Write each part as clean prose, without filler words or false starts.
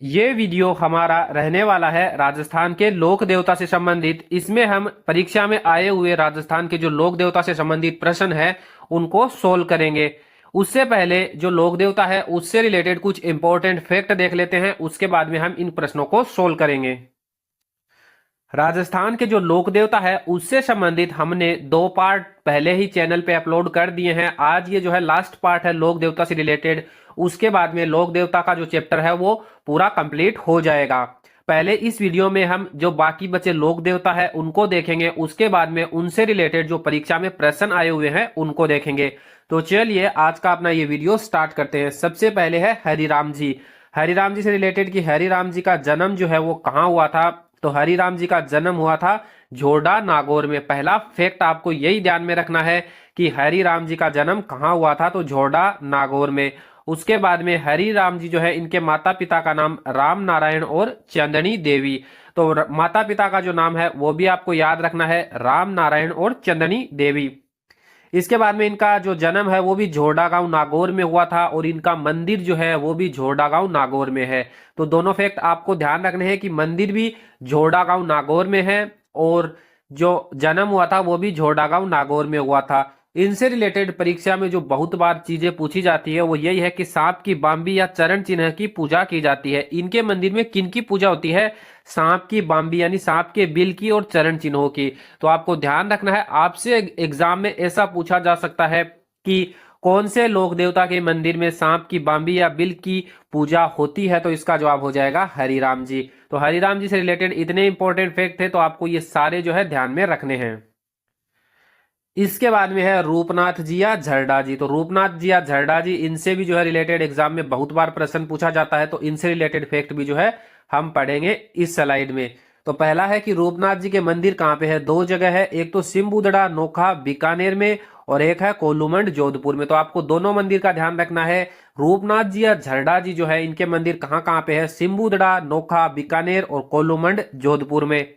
ये वीडियो हमारा रहने वाला है राजस्थान के लोक देवता से संबंधित। इसमें हम परीक्षा में आए हुए राजस्थान के जो लोक देवता से संबंधित प्रश्न है उनको सोल्व करेंगे। उससे पहले जो लोक देवता है उससे रिलेटेड कुछ इंपॉर्टेंट फैक्ट देख लेते हैं, उसके बाद में हम इन प्रश्नों को सोल्व करेंगे। राजस्थान के जो लोक देवता है उससे संबंधित हमने 2 पार्ट पहले ही चैनल पे अपलोड कर दिए हैं। आज ये जो है लास्ट पार्ट है लोक देवता से रिलेटेड। उसके बाद में लोक देवता का जो चैप्टर है वो पूरा कंप्लीट हो जाएगा। पहले इस वीडियो में हम जो बाकी बचे लोक देवता है उनको देखेंगे, उसके बाद में उनसे रिलेटेड जो परीक्षा में प्रश्न आए हुए हैं उनको देखेंगे। तो चलिए आज का अपना ये वीडियो स्टार्ट करते हैं। सबसे पहले है हरिराम जी। हरिराम जी से रिलेटेड कि हरिराम जी का जन्म जो है वो कहाँ हुआ था। तो हरिराम जी का जन्म हुआ था झोरडा नागौर में। पहला फैक्ट आपको यही ध्यान में रखना है कि हरिराम जी का जन्म कहाँ हुआ था, तो झोरडा नागौर में। उसके बाद में हरिराम जी जो है इनके माता पिता का नाम राम नारायण और चंदनी देवी। तो माता पिता का जो नाम है वो भी आपको याद रखना है, राम नारायण और चंदनी देवी। इसके बाद में इनका जो जन्म है वो भी झोरडा गांव नागौर में हुआ था और इनका मंदिर जो है वो भी झोरडा गांव नागौर में है। तो दोनों फैक्ट आपको ध्यान रखने हैं कि मंदिर भी झोरडा गांव नागौर में है और जो जन्म हुआ था वो भी झोरडा गांव नागौर में हुआ था। इनसे रिलेटेड परीक्षा में जो बहुत बार चीजें पूछी जाती है वो यही है कि सांप की बाम्बी या चरण चिन्ह की पूजा की जाती है। इनके मंदिर में किन की पूजा होती है? सांप की बाम्बी यानी सांप के बिल की और चरण चिन्हों की। तो आपको ध्यान रखना है, आपसे एग्जाम में ऐसा पूछा जा सकता है कि कौन से लोक देवता के मंदिर में सांप की बाम्बी या बिल की पूजा होती है, तो इसका जवाब हो जाएगा हरिराम जी। तो हरिराम जी से रिलेटेड इतने इंपॉर्टेंट फैक्ट थे, तो आपको ये सारे जो है ध्यान में रखने हैं। इसके बाद में है रूपनाथ जी या झरडा जी। तो रूपनाथ जी या झरडा जी, इनसे भी जो है रिलेटेड एग्जाम में बहुत बार प्रश्न पूछा जाता है। तो इनसे रिलेटेड फैक्ट भी जो है हम पढ़ेंगे इस स्लाइड में। तो पहला है कि रूपनाथ जी के मंदिर कहाँ पे है? 2 जगह है, एक तो सिम्बुदड़ा नोखा बीकानेर में और एक है कोलूमंड जोधपुर में। तो आपको दोनों मंदिर का ध्यान रखना है। रूपनाथ जी या झरडा जी जो है इनके मंदिर कहाँ कहाँ पे है? सिम्बुदड़ा नोखा बीकानेर और कोलूमंड जोधपुर में।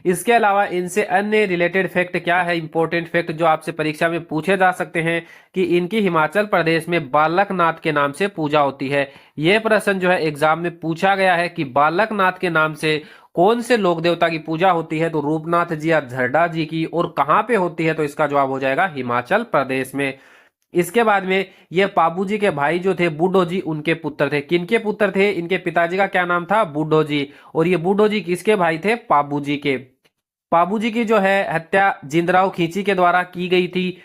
इसके अलावा इनसे अन्य रिलेटेड फैक्ट क्या है, इंपॉर्टेंट फैक्ट जो आपसे परीक्षा में पूछे जा सकते हैं कि इनकी हिमाचल प्रदेश में बालकनाथ के नाम से पूजा होती है। यह प्रश्न जो है एग्जाम में पूछा गया है कि बालकनाथ के नाम से कौन से लोक देवता की पूजा होती है? तो रूपनाथ जी या झरडा जी की। और कहां पे होती है? तो इसका जवाब हो जाएगा हिमाचल प्रदेश में। इसके बाद में ये पाबू जी के भाई जो थे बूढ़ो जी, उनके पुत्र थे। किनके पुत्र थे? इनके पिताजी का क्या नाम था? बूढ़ो जी। और ये बूढ़ो जी किसके भाई थे? पाबू जी के। पाबूजी की जो है हत्या जिंदराव खींची के द्वारा की गई थी।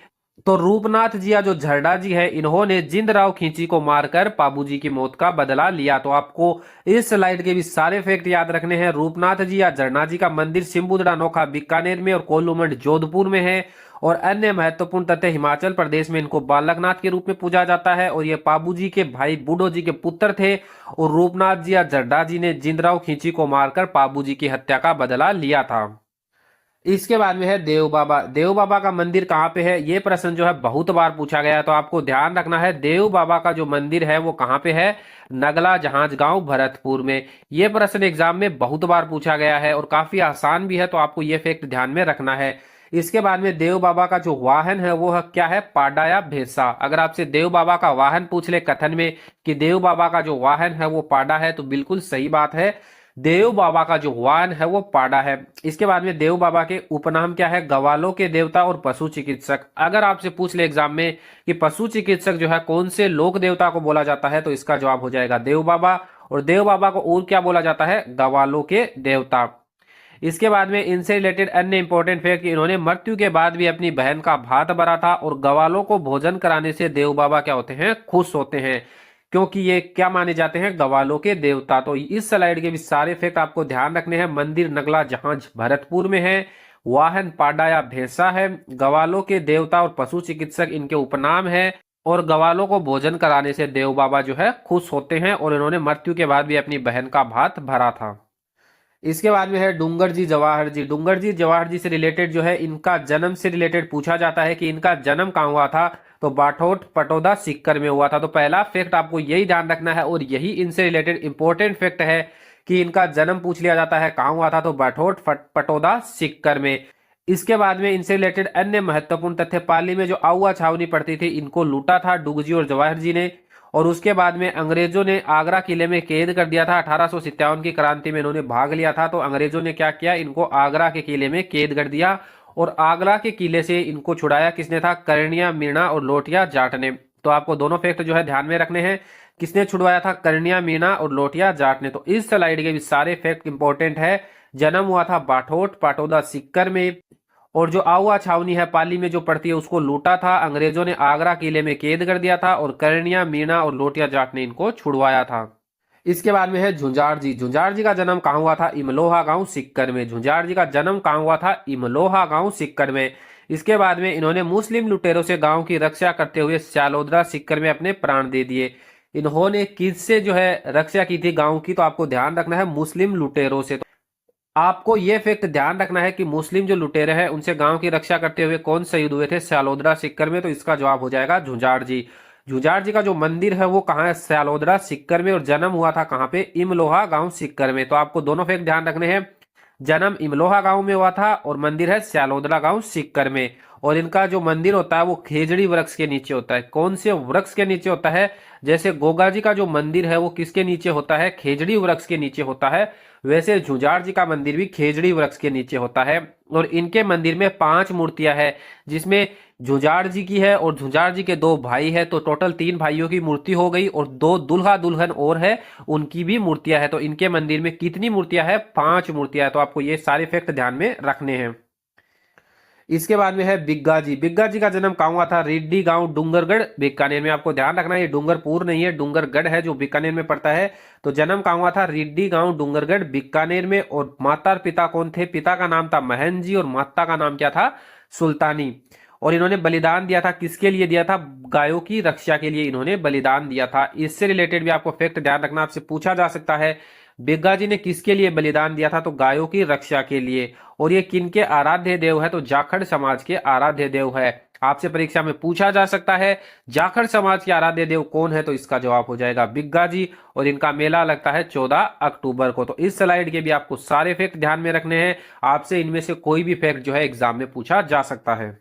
तो रूपनाथ जी या जो झरडा जी है इन्होंने जिंदराव खींची को मारकर पाबूजी की मौत का बदला लिया। तो आपको इस स्लाइड के भी सारे फैक्ट याद रखने हैं। रूपनाथ जी या झरना जी का मंदिर सिम्बुदड़ा नोखा बीकानेर में और कोलूमंड जोधपुर में है। और अन्य महत्वपूर्ण तथ्य, हिमाचल प्रदेश में इनको बालकनाथ के रूप में पूजा जाता है और ये पाबूजी के भाई बूढ़ो जी के पुत्र थे। और रूपनाथ जी या झरडा जी ने जिंदराव खींची को मारकर पाबूजी की हत्या का बदला लिया था। इसके बाद में है देव बाबा। देव बाबा का मंदिर कहाँ पे है? ये प्रश्न जो है बहुत बार पूछा गया है। तो आपको ध्यान रखना है, देव बाबा का जो मंदिर है वो कहाँ पे है? नगला जहाज गांव भरतपुर में। ये प्रश्न एग्जाम में बहुत बार पूछा गया है और काफी आसान भी है, तो आपको ये फैक्ट ध्यान में रखना है। इसके बाद में देव बाबा का जो वाहन है वो है क्या है? पाडा या भेसा। अगर आपसे देव बाबा का वाहन पूछ ले कथन में कि देव बाबा का जो वाहन है वो पाडा है, तो बिल्कुल सही बात है, देव बाबा का जो वाहन है वो पाड़ा है। इसके बाद में देव बाबा के उपनाम क्या है? गवालों के देवता और पशु चिकित्सक। अगर आपसे पूछ ले एग्जाम में कि पशु चिकित्सक जो है कौन से लोक देवता को बोला जाता है, तो इसका जवाब हो जाएगा देव बाबा। और देव बाबा को और क्या बोला जाता है? गवालों के देवता। इसके बाद में इनसे रिलेटेड अन्य इंपॉर्टेंट फैक्ट, इन्होंने मृत्यु के बाद भी अपनी बहन का भात भरा था और गवालों को भोजन कराने से देव बाबा क्या होते हैं? खुश होते हैं, क्योंकि ये क्या माने जाते हैं? गवालों के देवता। तो इस स्लाइड के भी सारे फैक्ट आपको ध्यान रखने हैं। मंदिर नगला जहाज भरतपुर में है, वाहन पाडा या भैंसा है, गवालों के देवता और पशु चिकित्सक इनके उपनाम है, और गवालों को भोजन कराने से देव बाबा जो है खुश होते हैं, और इन्होंने मृत्यु के बाद भी अपनी बहन का भात भरा था। इसके बाद में है डूंगर जी जवाहर जी। डूंगर जी जवाहर जी से रिलेटेड जो है इनका जन्म से रिलेटेड पूछा जाता है कि इनका जन्म कहाँ हुआ था? तो बाठोट पटोदा सिक्कर में हुआ था। तो पहला फैक्ट आपको यही ध्यान रखना है और यही इनसे रिलेटेड इंपॉर्टेंट फैक्ट है कि इनका जन्म पूछ लिया जाता है कहाँ हुआ था? तो बाठोट पटोदा सिक्कर में। इसके बाद में इनसे रिलेटेड अन्य महत्वपूर्ण तथ्य, पाली में जो आउआ छावनी पड़ती थी इनको लूटा था डूंगजी और जवाहर जी ने। और उसके बाद में अंग्रेजों ने आगरा किले में कैद कर दिया था। 1857 की क्रांति में इन्होंने भाग लिया था, तो अंग्रेजों ने क्या किया, इनको आगरा के किले में कैद कर दिया। और आगरा के किले से इनको छुड़ाया किसने था, कर्णिया, मीणा और लोटिया जाट ने। तो आपको दोनों फैक्ट जो है ध्यान में रखने हैं। किसने छुड़वाया था, कर्णिया, मीणा और लोटिया जाट ने। तो इस स्लाइड के भी सारे फैक्ट इंपॉर्टेंट है। जन्म हुआ था बाठोट, पाटौदा, सिक्कर में। और जो आहुआ छावनी है पाली में जो पड़ती है, उसको लूटा था अंग्रेजों ने, आगरा किले में कैद कर दिया था। और कर्णिया, मीणा और लोटिया जाट ने इनको छुड़वाया था। इसके बाद में है झुंझार जी। झुंझार जी का जन्म कहाँ हुआ था, इमलोहा गांव, सिक्कर में। झुंझार जी का जन्म कहाँ हुआ था, इमलोहा गांव, सिक्कर में। इसके बाद में इन्होंने मुस्लिम लुटेरों से गांव की रक्षा करते हुए स्यालोदरा, सिक्कर में अपने प्राण दे दिए। इन्होंने किससे जो है रक्षा की थी गांव की, तो आपको ध्यान रखना है मुस्लिम लुटेरों से। तो आपको यह फैक्ट ध्यान रखना है कि मुस्लिम जो लुटेरे हैं उनसे गांव की रक्षा करते हुए कौन शहीद हुए थे, स्यालोदरा, सिक्कर में। तो इसका जवाब हो जाएगा झुंझार जी। झुंझार जी का जो मंदिर है वो कहाँ है, स्यालोदरा, सिक्कर में। और जन्म हुआ था कहाँ पे, इमलोहा गांव, सिक्कर में। तो आपको दोनों फैक्ट ध्यान रखने हैं। जन्म इमलोहा गांव में हुआ था और मंदिर है स्यालोदरा गांव, सिक्कर में। और इनका जो मंदिर होता है वो खेजड़ी वृक्ष के नीचे होता है। कौन से वृक्ष के नीचे होता है, जैसे गोगा जी का जो मंदिर है वो किसके नीचे होता है, खेजड़ी वृक्ष के नीचे होता है। वैसे झुंझार जी का मंदिर भी खेजड़ी वृक्ष के नीचे होता है। और इनके मंदिर में 5 मूर्तियां हैं, जिसमें झुंझार जी की है और झुंझार जी के 2 भाई है। तो टोटल 3 भाइयों की मूर्ति हो गई और 2 दुल्हा दुल्हन और है, उनकी भी मूर्तियां है। तो इनके मंदिर में कितनी मूर्तियां है, 5 मूर्तियां है। तो आपको ये सारे फैक्ट ध्यान में रखने हैं। इसके बाद में है बिग्गा जी। बिग्गा जी का जन्म कहाँ हुआ था, रिड्डी गांव, डूंगरगढ़, बीकानेर में। आपको ध्यान रखना है ये डूंगरपुर नहीं है, डूंगरगढ़ है जो बीकानेर में पड़ता है। तो जन्म कहाँ हुआ था, रिड्डी गांव, डूंगरगढ़, बीकानेर में। और माता और पिता कौन थे, पिता का नाम था महन जी और माता का नाम क्या था, सुल्तानी। और इन्होंने बलिदान दिया था, किसके लिए दिया था, गायों की रक्षा के लिए इन्होंने बलिदान दिया था। इससे रिलेटेड भी आपको फैक्ट ध्यान रखना, आपसे पूछा जा सकता है बिग्गा जी ने किसके लिए बलिदान दिया था, तो गायों की रक्षा के लिए। और ये किनके आराध्य देव है, तो जाखड़ समाज के आराध्य देव है। आपसे परीक्षा में पूछा जा सकता है जाखड़ समाज के आराध्य देव कौन है, तो इसका जवाब हो जाएगा बिग्गा जी। और इनका मेला लगता है 14 अक्टूबर को। तो इस स्लाइड के भी आपको सारे फैक्ट ध्यान में रखने हैं। आपसे इनमें से कोई भी फैक्ट जो है एग्जाम में पूछा जा सकता है।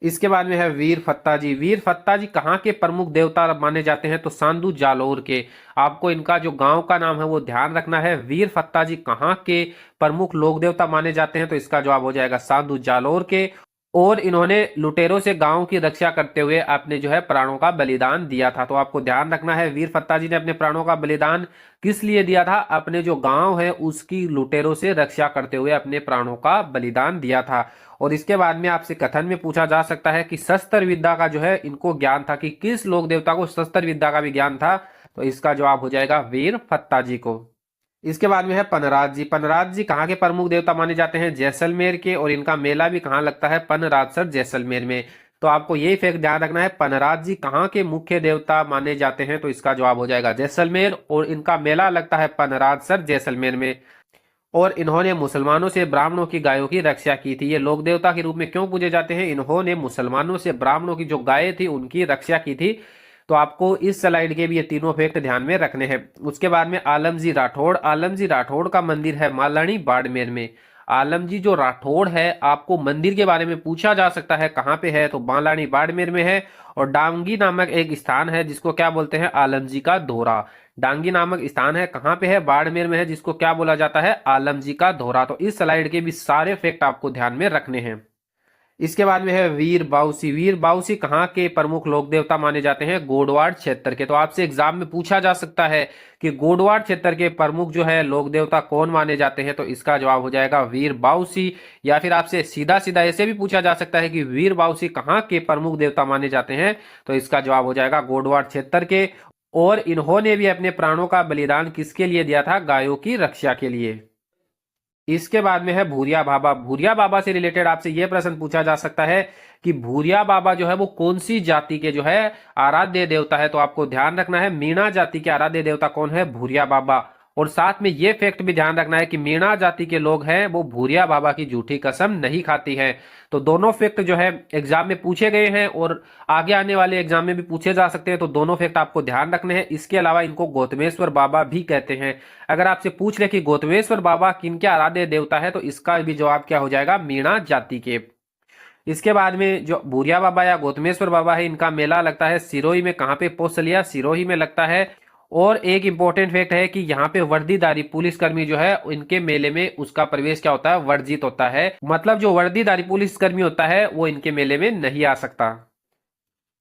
इसके बाद में है वीर फत्ता जी। वीर फत्ता जी कहाँ के प्रमुख देवता माने जाते हैं, तो सांदू जालौर के। आपको इनका जो गांव का नाम है वो ध्यान रखना है। वीर फत्ता जी कहाँ के प्रमुख लोक देवता माने जाते हैं, तो इसका जवाब हो जाएगा सांदू जालौर के। और इन्होंने लुटेरों से गांव की रक्षा करते हुए अपने जो है प्राणों का बलिदान दिया था। तो आपको ध्यान रखना है वीर फत्ता जी ने अपने प्राणों का बलिदान किस लिए दिया था, अपने जो गांव है उसकी लुटेरों से रक्षा करते हुए अपने प्राणों का बलिदान दिया था। और इसके बाद में आपसे कथन में पूछा जा सकता है कि शस्त्र विद्या का जो है इनको ज्ञान था, कि किस लोक देवता को शस्त्र विद्या का भी ज्ञान था, तो इसका जवाब हो जाएगा वीर फत्ता जी को। इसके बाद में है पनराज जी। पनराज जी कहाँ के प्रमुख देवता माने जाते हैं, जैसलमेर के। और इनका मेला भी कहाँ लगता है, पनराजसर, जैसलमेर में। तो आपको यही फैक्ट ध्यान रखना है, पनराज जी कहाँ के मुख्य देवता माने जाते हैं, तो इसका जवाब हो जाएगा जैसलमेर। और इनका मेला लगता है पनराजसर, जैसलमेर में। और इन्होंने मुसलमानों से ब्राह्मणों की गायों की रक्षा की थी। ये लोक देवता के रूप में क्यों पूजे जाते हैं, इन्होंने मुसलमानों से ब्राह्मणों की जो गायें थी उनकी रक्षा की थी। तो आपको इस स्लाइड के भी ये तीनों फैक्ट ध्यान में रखने हैं। उसके बाद में आलमजी राठौड़। आलमजी राठौड़ का मंदिर है मालानी, बाड़मेर में। आलमजी जो राठौड़ है, आपको मंदिर के बारे में पूछा जा सकता है कहाँ पे है, तो मालानी, बाड़मेर में है। और डांगी नामक एक स्थान है जिसको क्या बोलते हैं, आलमजी का धोरा। डांगी नामक स्थान है, कहाँ पे है, बाड़मेर में है, जिसको क्या बोला जाता है, आलमजी का धोरा। तो इस स्लाइड के भी सारे फैक्ट आपको ध्यान में रखने हैं। इसके बाद में है वीर बाउसी। वीर बाउसी कहाँ के प्रमुख लोक देवता माने जाते हैं, गोडवाड़ क्षेत्र के। तो आपसे एग्जाम में पूछा जा सकता है कि गोडवाड़ क्षेत्र के प्रमुख जो है लोक देवता कौन माने जाते हैं, तो इसका जवाब हो जाएगा वीर बाउसी। या फिर आपसे सीधा सीधा ऐसे भी पूछा जा सकता है कि वीर बाउसी कहाँ के प्रमुख देवता माने जाते हैं, तो इसका जवाब हो जाएगा गोडवाड़ क्षेत्र के। और इन्होंने भी अपने प्राणों का बलिदान किसके लिए दिया था, गायों की रक्षा के लिए। इसके बाद में है भूरिया बाबा। भूरिया बाबा से रिलेटेड आपसे यह प्रश्न पूछा जा सकता है कि भूरिया बाबा जो है वो कौन सी जाति के जो है आराध्य देवता है, तो आपको ध्यान रखना है मीणा जाति के आराध्य देवता कौन है, भूरिया बाबा। और साथ में ये फैक्ट भी ध्यान रखना है कि मीणा जाति के लोग हैं वो भूरिया बाबा की झूठी कसम नहीं खाती हैं। तो दोनों फैक्ट जो है एग्जाम में पूछे गए हैं और आगे आने वाले एग्जाम में भी पूछे जा सकते हैं। तो दोनों फैक्ट आपको ध्यान रखने हैं। इसके अलावा इनको गौतमेश्वर बाबा भी कहते हैं। अगर आपसे पूछ ले कि गौतमेश्वर बाबा किनके आराध्य देवता है, तो इसका भी जवाब क्या हो जाएगा, मीणा जाति के। इसके बाद में जो भूरिया बाबा या गौतमेश्वर बाबा है, इनका मेला लगता है सिरोही में। कहाँ पे? पोसलिया सिरोही में लगता है। और एक इंपॉर्टेंट फैक्ट है कि यहाँ पे वर्दीधारी पुलिसकर्मी जो है, इनके मेले में उसका प्रवेश क्या होता है? वर्जित होता है। मतलब जो वर्दीधारी पुलिसकर्मी होता है वो इनके मेले में नहीं आ सकता।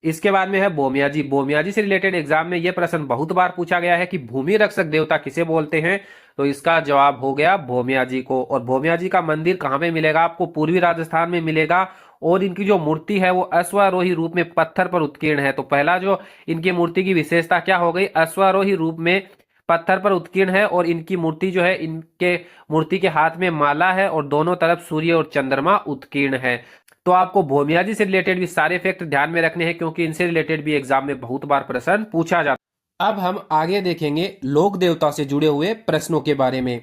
इसके बाद में है बोमियाजी। बोमियाजी से रिलेटेड एग्जाम में यह प्रश्न बहुत बार पूछा गया है कि भूमि रक्षक देवता किसे बोलते हैं? तो इसका जवाब हो गया भोमियाजी को। और भोमियाजी का मंदिर कहाँ पे मिलेगा आपको? पूर्वी राजस्थान में मिलेगा। और इनकी जो मूर्ति है वो अश्वारोही रूप में पत्थर पर उत्कीर्ण है। तो पहला जो इनकी मूर्ति की विशेषता क्या हो गई? अश्वारोही रूप में पत्थर पर उत्कीर्ण है। और इनकी मूर्ति जो है, इनके मूर्ति के हाथ में माला है और दोनों तरफ सूर्य और चंद्रमा उत्कीर्ण है। तो आपको भोमियाजी से रिलेटेड भी सारे फैक्ट ध्यान में रखने हैं, क्योंकि इनसे रिलेटेड भी एग्जाम में बहुत बार प्रश्न पूछा जाता है। अब हम आगे देखेंगे लोक देवता से जुड़े हुए प्रश्नों के बारे में।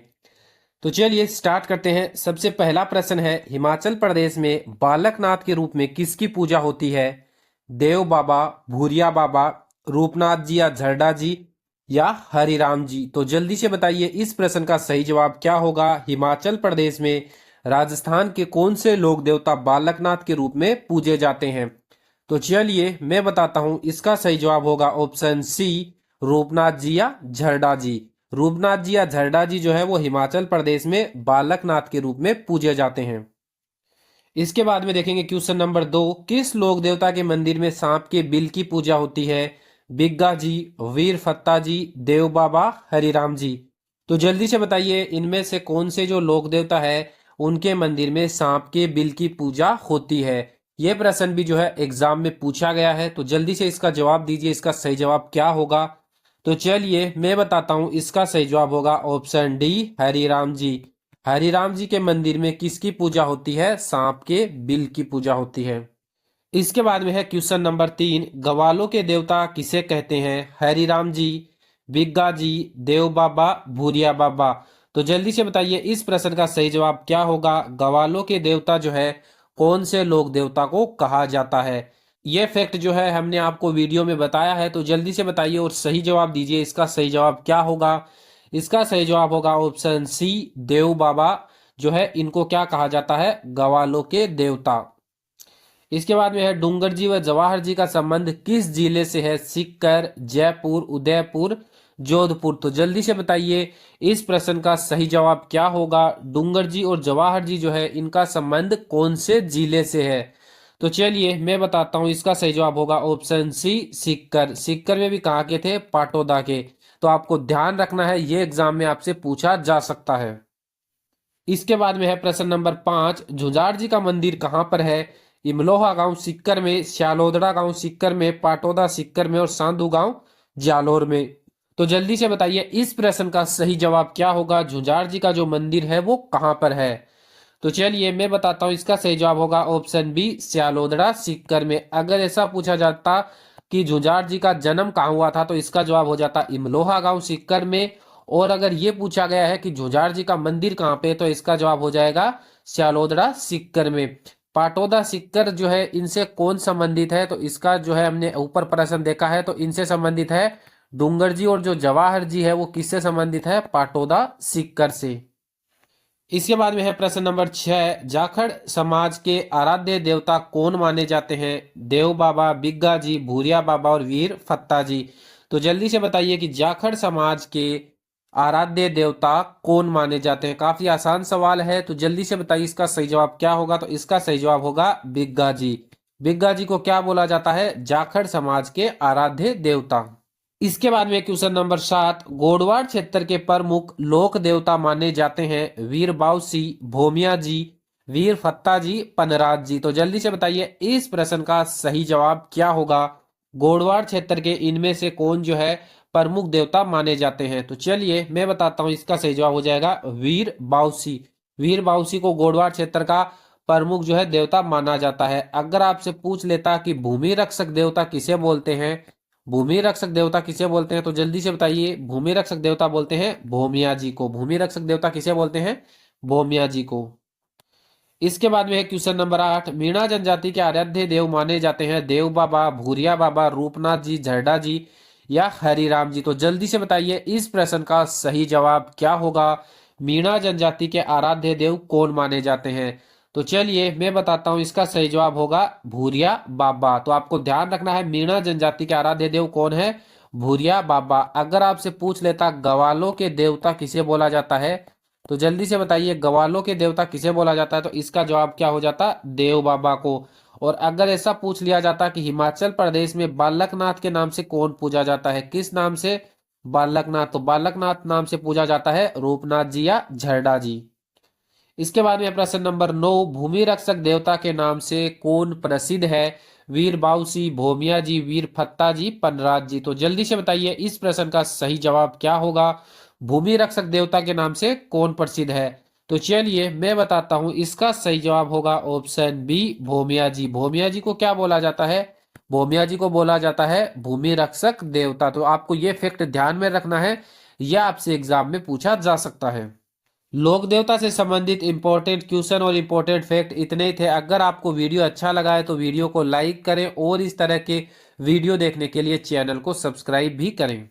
तो चलिए स्टार्ट करते हैं। सबसे पहला प्रश्न है, हिमाचल प्रदेश में बालकनाथ के रूप में किसकी पूजा होती है? देव बाबा, भूरिया बाबा, रूपनाथ जी या झरडा जी या हरिराम जी? तो जल्दी से बताइए इस प्रश्न का सही जवाब क्या होगा। हिमाचल प्रदेश में राजस्थान के कौन से लोक देवता बालकनाथ के रूप में पूजे जाते हैं? तो चलिए मैं बताता हूं, इसका सही जवाब होगा ऑप्शन सी, रूपनाथ जी या झरडा जी। रूपनाथ जी या झरडा जी जो है वो हिमाचल प्रदेश में बालकनाथ के रूप में पूजे जाते हैं। इसके बाद में देखेंगे क्वेश्चन नंबर 2, किस लोक देवता के मंदिर में सांप के बिल की पूजा होती है? बिग्गा जी, वीर फत्ता जी, देव बाबा, हरिराम जी? तो जल्दी से बताइए इनमें से कौन से जो लोक देवता है उनके मंदिर में सांप के बिल की पूजा होती है? यह प्रश्न भी जो है एग्जाम में पूछा गया है। तो जल्दी से इसका जवाब दीजिए, इसका सही जवाब क्या होगा। तो चलिए मैं बताता हूं, इसका सही जवाब होगा ऑप्शन डी, हरिराम जी। हरिराम जी के मंदिर में किसकी पूजा होती है? सांप के बिल की पूजा होती है। इसके बाद में है क्वेश्चन नंबर 3, ग्वालों के देवता किसे कहते हैं? हरिराम जी, बिग्गा जी, देव बाबा, भूरिया बाबा? तो जल्दी से बताइए इस प्रश्न का सही जवाब क्या होगा। ग्वालों के देवता जो है कौन से लोक देवता को कहा जाता है? ये फैक्ट जो है हमने आपको वीडियो में बताया है। तो जल्दी से बताइए और सही जवाब दीजिए, इसका सही जवाब क्या होगा। इसका सही जवाब होगा ऑप्शन सी, देव बाबा जो है इनको क्या कहा जाता है? ग्वालों के देवता। इसके बाद में है डूंगर जी व जवाहर जी का संबंध किस जिले से है? सीकर, जयपुर, उदयपुर, जोधपुर? तो जल्दी से बताइए इस प्रश्न का सही जवाब क्या होगा। डूंगर जी और जवाहर जी जो है इनका संबंध कौन से जिले से है? तो चलिए मैं बताता हूं, इसका सही जवाब होगा ऑप्शन सी, सीकर। सीकर में भी कहाँ के थे? पाटोदा के। तो आपको ध्यान रखना है, ये एग्जाम में आपसे पूछा जा सकता है। इसके बाद में है प्रश्न नंबर 5, झुंझार जी का मंदिर कहाँ पर है? इमलोहा गांव सीकर में, श्यालोदड़ा गांव सीकर में, पाटोदा सीकर में और सांधु गांव जालोर में? तो जल्दी से बताइए इस प्रश्न का सही जवाब क्या होगा। झुंझार जी का जो मंदिर है वो कहाँ पर है? तो चलिए मैं बताता हूँ, इसका सही जवाब होगा ऑप्शन बी, श्यालोदड़ा सीकर में। अगर ऐसा पूछा जाता कि झुंझार जी का जन्म कहाँ हुआ था तो इसका जवाब हो जाता इमलोहा गांव सीकर में। और अगर ये पूछा गया है कि झुंझार जी का मंदिर कहाँ पे, तो इसका जवाब हो जाएगा श्यालोदड़ा सीकर में। पाटोदा सीकर जो है इनसे कौन संबंधित है? तो इसका जो है हमने ऊपर प्रश्न देखा है, तो इनसे संबंधित है डूंगर जी। और जो जवाहर जी है वो किससे संबंधित है? पाटोदा सीकर से। इसके बाद में है प्रश्न नंबर 6, जाखड़ समाज के आराध्य देवता कौन माने जाते हैं? देव बाबा, बिग्गा जी, भूरिया बाबा और वीर फत्ता जी? तो जल्दी से बताइए कि जाखड़ समाज के आराध्य देवता कौन माने जाते हैं। काफी आसान सवाल है, तो जल्दी से बताइए इसका सही जवाब क्या होगा। तो इसका सही जवाब होगा बिग्गा जी। बिग्गा जी को क्या बोला जाता है? जाखड़ समाज के आराध्य देवता। इसके बाद में क्वेश्चन नंबर 7, गोडवाड़ क्षेत्र के प्रमुख लोक देवता माने जाते हैं? वीर बाउसी, भोमिया जी, वीर फत्ता जी, पनराज जी? तो जल्दी से बताइए इस प्रश्न का सही जवाब क्या होगा। गोडवाड़ क्षेत्र के इनमें से कौन जो है प्रमुख देवता माने जाते हैं? तो चलिए मैं बताता हूं, इसका सही जवाब हो जाएगा वीर बाउसी। वीर बाउसी को गोडवाड़ क्षेत्र का प्रमुख जो है देवता माना जाता है। अगर आपसे पूछ लेता कि भूमि रक्षक देवता किसे बोलते हैं, भूमि रक्षक देवता किसे बोलते हैं, तो जल्दी से बताइए। भूमि रक्षक देवता बोलते हैं भोमिया जी को। भूमि रक्षक देवता किसे बोलते हैं? भोमिया जी को। इसके बाद में है क्वेश्चन नंबर 8, मीणा जनजाति के आराध्य देव माने जाते हैं? देव बाबा, भूरिया बाबा, रूपनाथ जी, झरडा जी या हरिराम जी? तो जल्दी से बताइए इस प्रश्न का सही जवाब क्या होगा। मीणा जनजाति के आराध्य देव कौन माने जाते हैं? तो चलिए मैं बताता हूँ, इसका सही जवाब होगा भूरिया बाबा। तो आपको ध्यान रखना है, मीणा जनजाति के आराध्य देव कौन है? भूरिया बाबा। अगर आपसे पूछ लेता गवालों के देवता किसे बोला जाता है, तो जल्दी से बताइए गवालों के देवता किसे बोला जाता है? तो इसका जवाब क्या हो जाता? देव बाबा को। और अगर ऐसा पूछ लिया जाता कि हिमाचल प्रदेश में बालकनाथ के नाम से कौन पूजा जाता है, किस नाम से? बालकनाथ। तो बालकनाथ नाम से पूजा जाता है रूपनाथ जी या झरडा जी। इसके बाद में प्रश्न नंबर 9, भूमि रक्षक देवता के नाम से कौन प्रसिद्ध है? वीर बाउसी, भोमिया जी, वीर फत्ता जी, पनराज जी। तो जल्दी से बताइए इस प्रश्न का सही जवाब क्या होगा? भूमि रक्षक देवता के नाम से कौन प्रसिद्ध है? तो चलिए मैं बताता हूं, इसका सही जवाब होगा ऑप्शन बी, भोमिया जी। भोमिया जी को क्या बोला जाता है? भोमिया जी को बोला जाता है भूमि रक्षक देवता। तो आपको ये फैक्ट ध्यान में रखना है, यह आपसे एग्जाम में पूछा जा सकता है। लोक देवता से संबंधित इंपॉर्टेंट क्वेश्चन और इंपॉर्टेंट फैक्ट इतने ही थे। अगर आपको वीडियो अच्छा लगा है तो वीडियो को लाइक करें और इस तरह के वीडियो देखने के लिए चैनल को सब्सक्राइब भी करें।